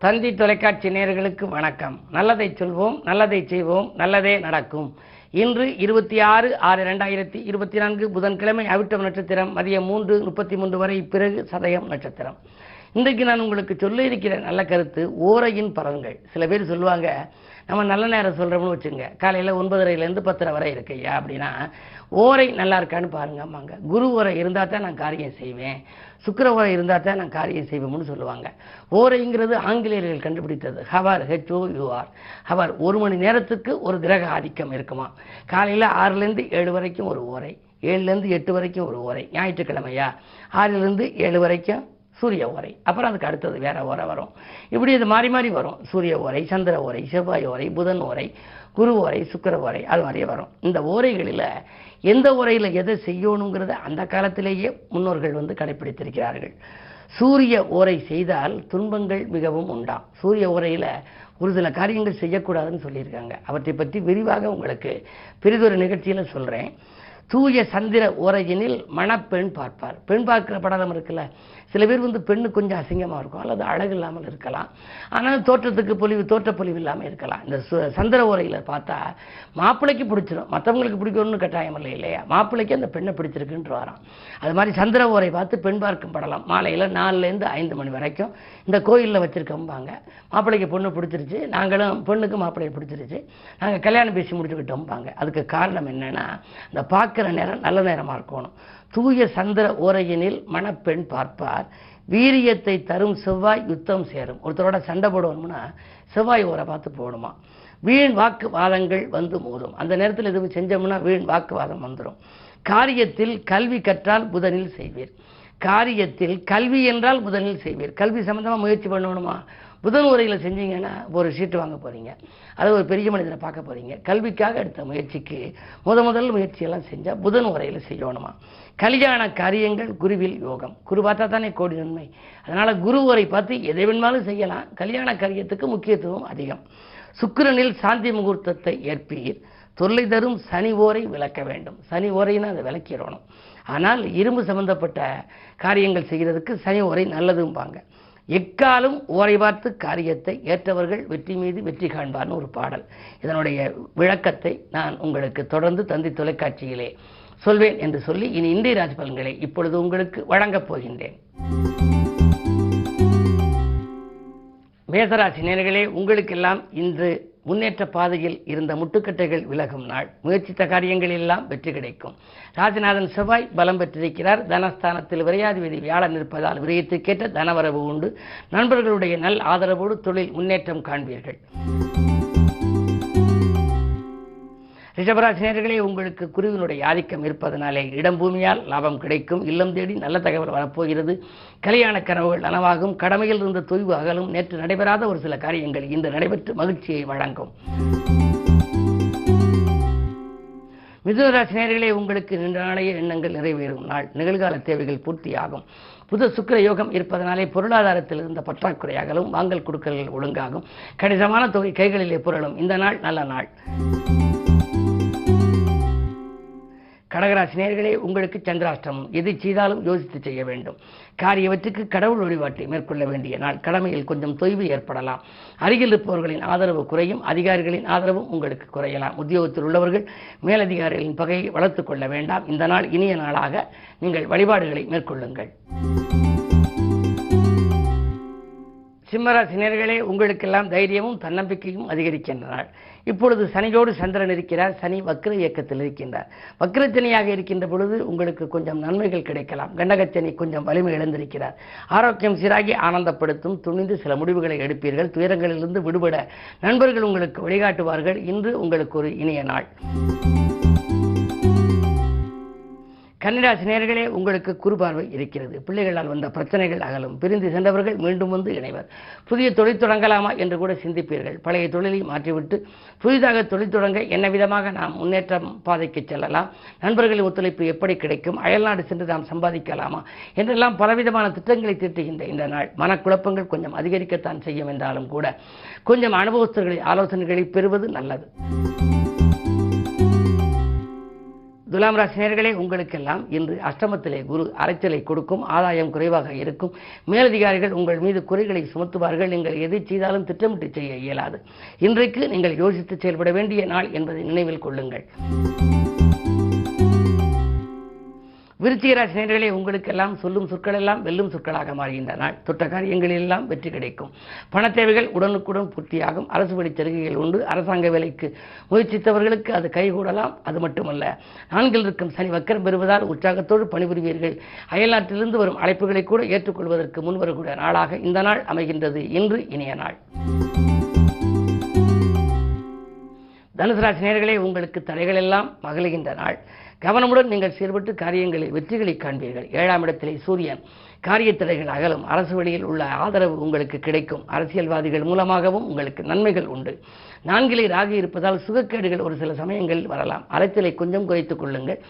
தந்தி தொலைக்காட்சி நேயர்களுக்கு வணக்கம். நல்லதை சொல்வோம், நல்லதை செய்வோம், நல்லதே நடக்கும். இன்று 26/6/2024 புதன்கிழமை அவிட்டம் நட்சத்திரம் மதியம் 3:33 வரை, பிறகு சதயம் நட்சத்திரம். இன்றைக்கு நான் உங்களுக்கு சொல்ல இருக்கிற நல்ல கருத்து ஓரையின் பலன்கள். சில பேர் சொல்லுவாங்க, நம்ம நல்ல நேரம் சொல்கிறோம்னு வச்சுங்க, காலையில் 9:30 10:30 வரை இருக்கையா அப்படின்னா ஓரை நல்லா இருக்கான்னு பாருங்க. ஆமாங்க, குரு ஓரை இருந்தால் தான் நான் காரியம் செய்வேன், சுக்கிர ஓரை இருந்தால் தான் நான் காரியம் செய்வேன்னு சொல்லுவாங்க. ஓரைங்கிறது ஆங்கிலேயர்கள் கண்டுபிடித்தது. Hour, HOUR, hour. 1 மணி நேரத்துக்கு ஒரு கிரக ஆதிக்கம் இருக்குமா. காலையில் 6 to 7 வரைக்கும் ஒரு ஓரை, 7 to 8 வரைக்கும் ஒரு ஓரை, ஞாயிற்றுக்கிழமையா 6 to 7 வரைக்கும் சூரிய ஓரை, அப்புறம் அதுக்கு அடுத்தது வேற ஓரை வரும். இப்படி இது மாறி மாறி வரும். சூரிய ஓரை, சந்திர ஓரை, செவ்வாய் ஓரை, புதன் ஓரை, குரு ஓரை, சுக்கிர ஓரை, அது மாதிரியே வரும். இந்த ஓரைகளில் எந்த ஓரையில் எதை செய்யணுங்கிறத அந்த காலத்திலேயே முன்னோர்கள் கடைப்பிடித்திருக்கிறார்கள். சூரிய ஓரை செய்தால் துன்பங்கள் மிகவும் உண்டாம். சூரிய ஓரையில் ஒரு சில காரியங்கள் செய்யக்கூடாதுன்னு சொல்லியிருக்காங்க. அவற்றை பற்றி விரிவாக உங்களுக்கு பெரிதொரு நிகழ்ச்சியில் சொல்கிறேன். தூய சந்திர ஓரையினில் மணப்பெண் பார்ப்பார். பெண் பார்க்கிற படம் இருக்குல்ல, சில பேர் பெண்ணு கொஞ்சம் அசிங்கமாக இருக்கும், அல்லது அழகு இல்லாமல் இருக்கலாம், ஆனால் தோற்றத்துக்கு தோற்றப்பொலிவு இல்லாமல் இருக்கலாம். இந்த சந்திர ஓரையில் பார்த்தா மாப்பிள்ளைக்கு பிடிச்சிடும், மற்றவங்களுக்கு பிடிக்கணும்னு கட்டாயம் இல்லை இல்லையா, மாப்பிள்ளைக்கு அந்த பெண்ணை பிடிச்சிருக்குன்ற வரான். அது மாதிரி சந்திர ஓரை பார்த்து பெண் பார்க்கும் படலாம். மாலையில் 4 to 5 மணி வரைக்கும் இந்த கோயிலில் வச்சுருக்கோம்பாங்க. மாப்பிள்ளைக்கு பொண்ணு பிடிச்சிருச்சு, நாங்களும் பெண்ணுக்கு மாப்பிள்ளையை பிடிச்சிருச்சு, நாங்கள் கல்யாணம் பேசி முடிச்சுக்கிட்டோம்பாங்க. அதுக்கு காரணம் என்னென்னா, இந்த பார்க்குற நேரம் நல்ல நேரமாக இருக்கணும். தூய சந்திர ஓரையினில் மணப்பெண் பார்ப்பார், வீரியத்தை தரும் செவ்வாய் யுத்தம் சேரும். ஒருத்தரோட சண்டை போடணும்னா செவ்வாய் ஓரை பார்த்து போடுமா. வீண் வாக்குவாதங்கள் மோதும். அந்த நேரத்தில் எதுவும் செஞ்சோம்னா வீண் வாக்குவாதம் வந்துடும். காரியத்தில் கல்வி கற்றால் புதனில் செய்வீர். காரியத்தில் கல்வி என்றால் புதனில் செய்வீர். கல்வி சம்பந்தமாக முயற்சி பண்ணணுமா, புதன் உரையில் செஞ்சீங்கன்னா ஒரு சீட்டு வாங்க போகிறீங்க, அது ஒரு பெரிய மனிதனை பார்க்க போகிறீங்க. கல்விக்காக எடுத்த முயற்சிக்கு முதல் முயற்சியெல்லாம் செஞ்சால் புதன் உரையில் செய்யணுமா. கல்யாண காரியங்கள் குருவில் யோகம். குரு பார்த்தா தானே கோடி நன்மை. அதனால் குரு உரை பார்த்து எதை வேணுமாலும் செய்யலாம். கல்யாண காரியத்துக்கு முக்கியத்துவம் அதிகம். சுக்கிரனில் சாந்தி முகூர்த்தத்தை ஏற்பீர். தொல்லை தரும் சனி ஓரை விளக்க வேண்டும். சனி ஓரைன்னா அதை விளக்கிடணும். ஆனால் இரும்பு சம்பந்தப்பட்ட காரியங்கள் செய்கிறதுக்கு சனி ஓரை நல்லதும்பாங்க. எக்காலும் ஓரை பார்த்து காரியத்தை ஏற்றவர்கள் வெற்றி மீது வெற்றி காண்பார்னு ஒரு பாடல். இதனுடைய விளக்கத்தை நான் உங்களுக்கு தொடர்ந்து தந்தி தொலைக்காட்சியிலே சொல்வேன் என்று சொல்லி இனி இந்திய ராசி பலன்களை இப்பொழுது உங்களுக்கு வழங்கப் போகின்றேன். மேசராசி நேயர்களே, உங்களுக்கெல்லாம் இன்று முன்னேற்ற பாதையில் இருந்த முட்டுக்கட்டைகள் விலகும் நாள். முயற்சித்த காரியங்கள் எல்லாம் வெற்றி கிடைக்கும். ராசிநாதன் செவ்வாய் பலம் பெற்றிருக்கிறார். தனஸ்தானத்தில் விரையாதிபதி வியாழன் இருப்பதால் விரயத்துக்கேற்ற தனவரவு உண்டு. நண்பர்களுடைய நல் ஆதரவோடு தொழில் முன்னேற்றம் காண்பீர்கள். ரிஷபராசி நேயர்களே, உங்களுக்கு குருவினுடைய ஆதிக்கம் இருப்பதனாலே இடம் பூமியால் லாபம் கிடைக்கும். இல்லம் தேடி நல்ல தகவல் வரப்போகிறது. கல்யாண கனவுகள் நனவாகும். கடமையில் இருந்த தொய்வு அகலும். நேற்று நடைபெறாத ஒரு சில காரியங்கள் இன்று நடைபெற்று மகிழ்ச்சியை வழங்கும். மிதுனராசி நேயர்களே, உங்களுக்கு நீண்ட நாளைய எண்ணங்கள் நிறைவேறும் நாள். நிகழ்கால தேவைகள் பூர்த்தியாகும். புத சுக்கிர யோகம் இருப்பதனாலே பொருளாதாரத்தில் இருந்த பற்றாக்குறையாகலும். வாங்கல் கொடுக்கல்கள் ஒழுங்காகும். கணிசமான தொகை கைகளிலே புரளும். இந்த நாள் நல்ல நாள். கடகராசி நேயர்களே, உங்களுக்கு சந்திராஷ்டமம். எதை செய்தாலும் யோசித்து செய்ய வேண்டும். காரியவற்றுக்கு கடவுள் வழிபாட்டை மேற்கொள்ள வேண்டிய நாள். கடமையில் கொஞ்சம் தொய்வு ஏற்படலாம். அருகில் இருப்பவர்களின் ஆதரவு குறையும். அதிகாரிகளின் ஆதரவும் உங்களுக்கு குறையலாம். உத்தியோகத்தில் உள்ளவர்கள் மேலதிகாரிகளின் பகையை வளர்த்துக் கொள்ள வேண்டாம். இந்த நாள் இனிய நாளாக நீங்கள் வழிபாடுகளை மேற்கொள்ளுங்கள். சிம்மராசி நேயர்களே, உங்களுக்கெல்லாம் தைரியமும் தன்னம்பிக்கையும் அதிகரிக்கின்ற நாள். இப்பொழுது சனியோடு சந்திரன் இருக்கிறார். சனி வக்ர இயக்கத்தில் இருக்கின்றார். வக்ரச்சனியாக இருக்கின்ற பொழுது உங்களுக்கு கொஞ்சம் நன்மைகள் கிடைக்கலாம். கண்டகச்சனி கொஞ்சம் வலிமை இழந்திருக்கிறார். ஆரோக்கியம் சீராகி ஆனந்தப்படுத்தும். துணிந்து சில முடிவுகளை எடுப்பீர்கள். துயரங்களிலிருந்து விடுபட நண்பர்கள் உங்களுக்கு வழிகாட்டுவார்கள். இன்று உங்களுக்கு ஒரு இனிய நாள். கன்னிராசி நேயர்களே, உங்களுக்கு குறுபார்வை இருக்கிறது. பிள்ளைகளால் வந்த பிரச்சனைகள் அகலும். பிரிந்து சென்றவர்கள் மீண்டும் இணைவர். புதிய தொழில் தொடங்கலாமா என்று கூட சிந்திப்பீர்கள். பழைய தொழிலை மாற்றிவிட்டு புதிதாக தொழில் தொடங்க என்ன விதமாக நாம் முன்னேற்றம் பாதைக்கு செல்லலாம், நண்பர்களின் ஒத்துழைப்பு எப்படி கிடைக்கும், அயல்நாடு சென்று நாம் சம்பாதிக்கலாமா என்றெல்லாம் பலவிதமான திட்டங்களை தீட்டுகின்ற இந்த நாள். மனக்குழப்பங்கள் கொஞ்சம் அதிகரிக்கத்தான் செய்யும் என்றாலும் கூட கொஞ்சம் அனுபவஸ்தர்களின் ஆலோசனைகளை பெறுவது நல்லது. துலாம் ராசி நேயர்களே, உங்களுக்கெல்லாம் இன்று அஷ்டமத்திலே குரு அலைச்சலை கொடுக்கும். ஆதாயம் குறைவாக இருக்கும். மேலதிகாரிகள் உங்கள் மீது குறைகளை சுமத்துவார்கள். நீங்கள் எதை செய்தாலும் திட்டமிட்டு செய்ய இயலாது. இன்றைக்கு நீங்கள் யோசித்து செயல்பட வேண்டிய நாள் என்பதை நினைவில் கொள்ளுங்கள். விருச்சிக ராசி நேயர்களே, உங்களுக்கெல்லாம் சொல்லும் சொற்கள் எல்லாம் வெல்லும் சொற்களாக மாறுகின்ற நாள். தொட்ட காரியங்களில் எல்லாம் வெற்றி கிடைக்கும். பண தேவைகள் உடனுக்குடன் பூர்த்தியாகும். அரசு வழி சலுகைகள் உண்டு. அரசாங்க வேலைக்கு முயற்சித்தவர்களுக்கு அது கைகூடலாம். அது மட்டுமல்ல, நான்கில் இருக்கும் சனி வக்கரம் பெறுவதால் உற்சாகத்தோடு பணிபுரிவீர்கள். அயல்நாட்டிலிருந்து வரும் அழைப்புகளை கூட ஏற்றுக்கொள்வதற்கு முன்வரக்கூடிய நாளாக இந்த நாள் அமைகின்றது. இன்று இனிய நாள். தனுசு ராசி நேயர்களே, உங்களுக்கு தடைகள் எல்லாம் மகிழ்கின்ற நாள். கவனமுடன் நீங்கள் செயல்பட்டு காரியங்களில் வெற்றிகளை காண்பீர்கள். 7ஆம் இடத்திலே சூரியன். காரிய தடைகள் அகலும். அரசு வழியில் உள்ள ஆதரவு உங்களுக்கு கிடைக்கும். அரசியல்வாதிகள் மூலமாகவும் உங்களுக்கு நன்மைகள் உண்டு. 4லே ராகு இருப்பதால் சுகக்கேடுகள் ஒரு சில சமயங்களில் வரலாம். அலைச்சலை கொஞ்சம் குறைத்துக் கொள்ளுங்கள்.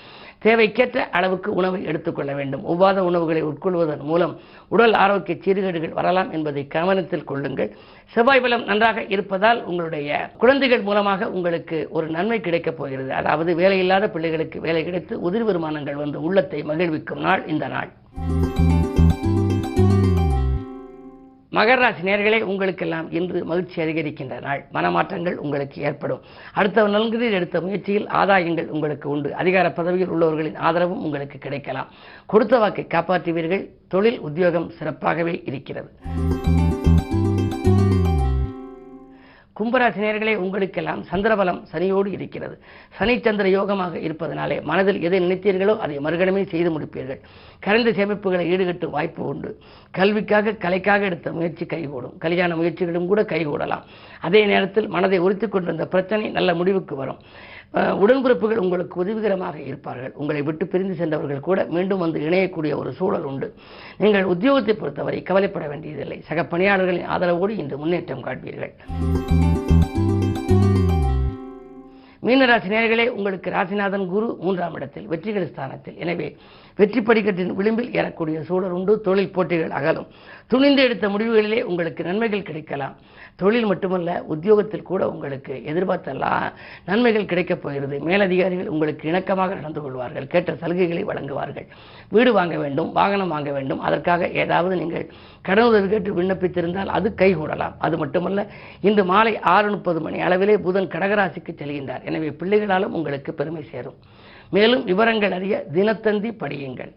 தேவைக்கேற்ற அளவுக்கு உணவை எடுத்துக்கொள்ள வேண்டும். ஒவ்வாத உணவுகளை உட்கொள்வதன் மூலம் உடல் ஆரோக்கிய சீர்கேடுகள் வரலாம் என்பதை கவனத்தில் கொள்ளுங்கள். செவ்வாய் பலம் நன்றாக இருப்பதால் உங்களுடைய குழந்தைகள் மூலமாக உங்களுக்கு ஒரு நன்மை கிடைக்கப் போகிறது. அதாவது வேலையில்லாத பிள்ளைகளுக்கு வேலை கிடைத்து உதிரி வருமானங்கள் வந்து உள்ளத்தை மகிழ்விக்கும் நாள் இந்த நாள். மகர ராசி நேயர்களே, உங்களுக்கெல்லாம் இன்று மகிழ்ச்சி அதிகரிக்கின்ற நாள். மனமாற்றங்கள் உங்களுக்கு ஏற்படும். அடுத்த நல்குதில் எடுத்த முயற்சியில் ஆதாயங்கள் உங்களுக்கு உண்டு. அதிகார பதவியில் உள்ளவர்களின் ஆதரவும் உங்களுக்கு கிடைக்கலாம். கொடுத்த வாக்கை காப்பாற்றுவீர்கள். தொழில் உத்தியோகம் சிறப்பாகவே இருக்கிறது. கும்பராசி நேயர்களே, உங்களுக்கெல்லாம் சந்திரபலம் சனியோடு இருக்கிறது. சனி சந்திர யோகமாக இருப்பதனாலே மனதில் எதை நினைத்தீர்களோ அதை மறுகணமே செய்து முடிப்பீர்கள். கரைந்த சேமிப்புகளை ஈடுகட்டும் வாய்ப்பு உண்டு. கல்விக்காக கலைக்காக எடுத்த முயற்சி கைகூடும். கல்யாண முயற்சிகளும் கூட கைகூடலாம். அதே நேரத்தில் மனதை உறுத்திக் கொண்டிருந்த பிரச்சனை நல்ல முடிவுக்கு வரும். உடன்பிறப்புகள் உங்களுக்கு உதவிகரமாக இருப்பார்கள். உங்களை விட்டு பிரிந்து சென்றவர்கள் கூட மீண்டும் வந்து இணையக்கூடிய ஒரு சூழல் உண்டு. நீங்கள் உத்தியோகத்தை பொறுத்தவரை கவலைப்பட வேண்டியதில்லை. சக பணியாளர்களின் ஆதரவோடு இன்று முன்னேற்றம் காண்பீர்கள். மீனராசி நேயர்களே, உங்களுக்கு ராசிநாதன் குரு 3ஆம் இடத்தில் வெற்றிகள் ஸ்தானத்தில். எனவே வெற்றி படிக்கட்டின் விளிம்பில் ஏறக்கூடிய சூழல் உண்டு. தொழில் போட்டிகள் அகலும். துணிந்து எடுத்த முடிவுகளிலே உங்களுக்கு நன்மைகள் கிடைக்கலாம். தொழில் மட்டுமல்ல, உத்தியோகத்தில் கூட உங்களுக்கு எதிர்பார்த்தெல்லாம் நன்மைகள் கிடைக்கப் போகிறது. மேலதிகாரிகள் உங்களுக்கு இணக்கமாக நடந்து கொள்வார்கள். கேட்ட சலுகைகளை வழங்குவார்கள். வீடு வாங்க வேண்டும், வாகனம் வாங்க வேண்டும். அதற்காக ஏதாவது நீங்கள் கடனுதவி கேட்டு விண்ணப்பித்திருந்தால் அது கைகூடலாம். அது மட்டுமல்ல, இன்று மாலை 6:30 மணி அளவிலே புதன் கடகராசிக்கு செல்கின்றார். எனவே பிள்ளைகளாலும் உங்களுக்கு பெருமை சேரும். மேலும் விவரங்கள் அறிய தினத்தந்தி படியுங்கள்.